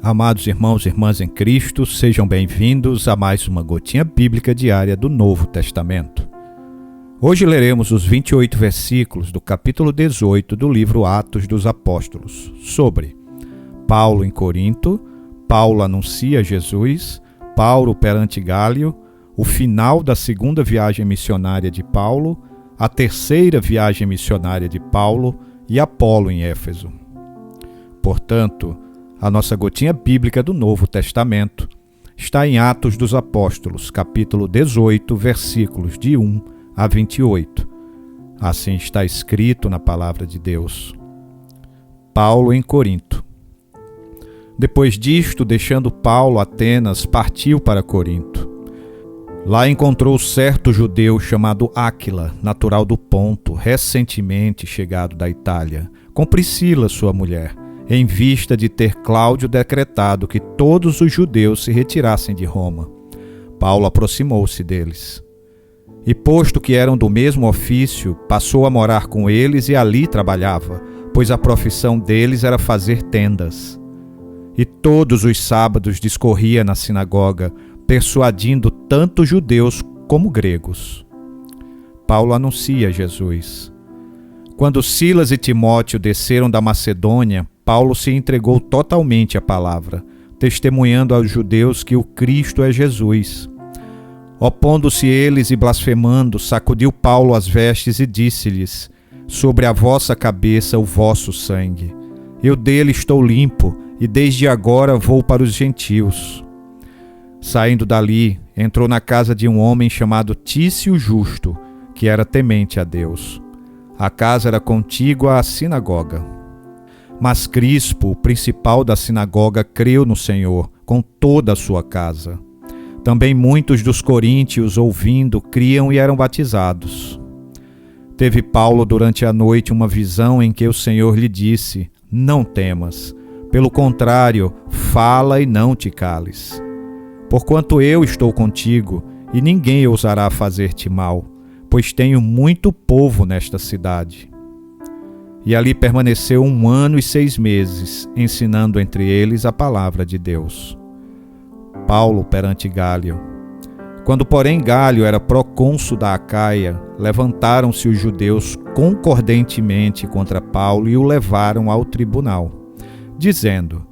Amados irmãos e irmãs em Cristo, sejam bem-vindos a mais uma gotinha bíblica diária do Novo Testamento. Hoje leremos os 28 versículos do capítulo 18 do livro Atos dos Apóstolos, sobre Paulo em Corinto, Paulo anuncia Jesus, Paulo perante Gálio, o final da segunda viagem missionária de Paulo, a terceira viagem missionária de Paulo e Apolo em Éfeso. Portanto, a nossa gotinha bíblica do Novo Testamento está em Atos dos Apóstolos, capítulo 18, versículos de 1 a 28. Assim está escrito na palavra de Deus. Paulo em Corinto. Depois disto, deixando Paulo Atenas, partiu para Corinto. Lá encontrou certo judeu chamado Áquila, natural do Ponto, recentemente chegado da Itália, com Priscila, sua mulher, em vista de ter Cláudio decretado que todos os judeus se retirassem de Roma. Paulo aproximou-se deles. E posto que eram do mesmo ofício, passou a morar com eles e ali trabalhava, pois a profissão deles era fazer tendas. E todos os sábados discorria na sinagoga, persuadindo tanto judeus como gregos. Paulo anuncia Jesus. Quando Silas e Timóteo desceram da Macedônia, Paulo se entregou totalmente à palavra, testemunhando aos judeus que o Cristo é Jesus. Opondo-se eles e blasfemando, sacudiu Paulo as vestes e disse-lhes: sobre a vossa cabeça o vosso sangue. Eu dele estou limpo, e desde agora vou para os gentios. Saindo dali, entrou na casa de um homem chamado Tício Justo, que era temente a Deus. A casa era contígua à sinagoga. Mas Crispo, o principal da sinagoga, creu no Senhor, com toda a sua casa. Também muitos dos coríntios, ouvindo, criam e eram batizados. Teve Paulo durante a noite uma visão em que o Senhor lhe disse: não temas, pelo contrário, fala e não te cales. Porquanto eu estou contigo, e ninguém ousará fazer-te mal, pois tenho muito povo nesta cidade. E ali permaneceu 1 ano e 6 meses, ensinando entre eles a palavra de Deus. Paulo perante Gálio. Quando, porém, Gálio era procônsul da Acaia, levantaram-se os judeus concordentemente contra Paulo e o levaram ao tribunal, dizendo: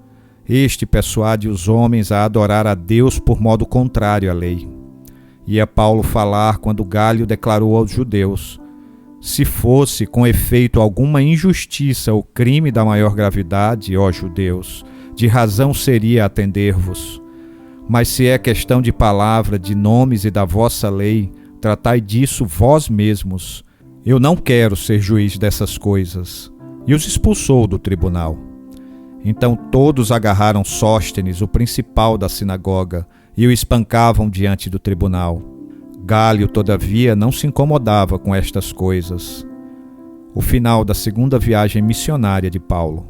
este persuade os homens a adorar a Deus por modo contrário à lei. Ia Paulo falar quando Gálio declarou aos judeus: se fosse com efeito alguma injustiça ou crime da maior gravidade, ó judeus, de razão seria atender-vos. Mas se é questão de palavra, de nomes e da vossa lei, tratai disso vós mesmos. Eu não quero ser juiz dessas coisas. E os expulsou do tribunal. Então todos agarraram Sóstenes, o principal da sinagoga, e o espancavam diante do tribunal. Gálio, todavia, não se incomodava com estas coisas. O final da segunda viagem missionária de Paulo.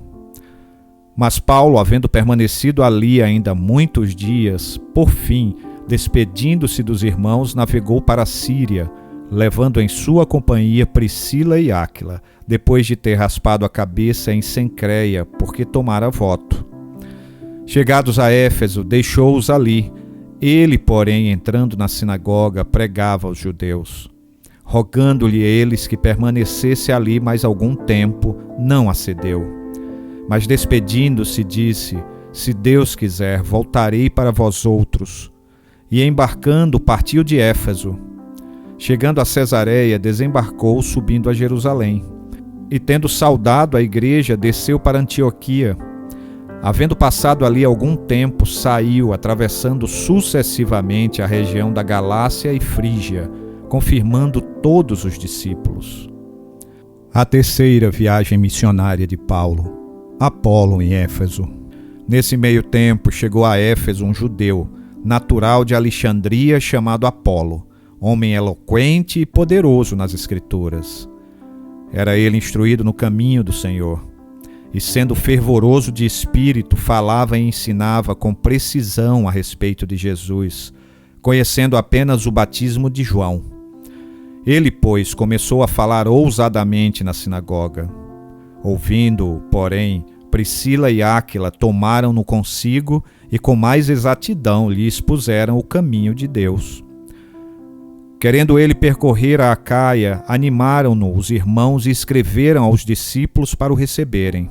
Mas Paulo, havendo permanecido ali ainda muitos dias, por fim, despedindo-se dos irmãos, navegou para a Síria, levando em sua companhia Priscila e Áquila, depois de ter raspado a cabeça em Cencreia, porque tomara voto. Chegados a Éfeso, deixou-os ali. Ele, porém, entrando na sinagoga, pregava aos judeus. Rogando-lhe eles que permanecesse ali mais algum tempo, não acedeu. Mas despedindo-se, disse: se Deus quiser, voltarei para vós outros. E embarcando, partiu de Éfeso. Chegando a Cesareia, desembarcou, subindo a Jerusalém. E tendo saudado a igreja, desceu para Antioquia. Havendo passado ali algum tempo, saiu, atravessando sucessivamente a região da Galácia e Frígia, confirmando todos os discípulos. A terceira viagem missionária de Paulo. Apolo em Éfeso. Nesse meio tempo, chegou a Éfeso um judeu, natural de Alexandria, chamado Apolo, homem eloquente e poderoso nas Escrituras. Era ele instruído no caminho do Senhor, e sendo fervoroso de espírito, falava e ensinava com precisão a respeito de Jesus, conhecendo apenas o batismo de João. Ele, pois, começou a falar ousadamente na sinagoga. Ouvindo-o, porém, Priscila e Áquila tomaram-no consigo e com mais exatidão lhe expuseram o caminho de Deus. Querendo ele percorrer a Acaia, animaram-no os irmãos e escreveram aos discípulos para o receberem.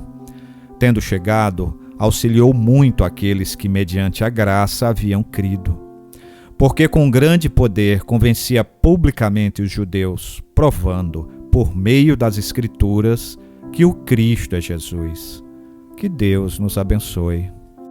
Tendo chegado, auxiliou muito aqueles que, mediante a graça, haviam crido. Porque com grande poder convencia publicamente os judeus, provando, por meio das Escrituras, que o Cristo é Jesus. Que Deus nos abençoe.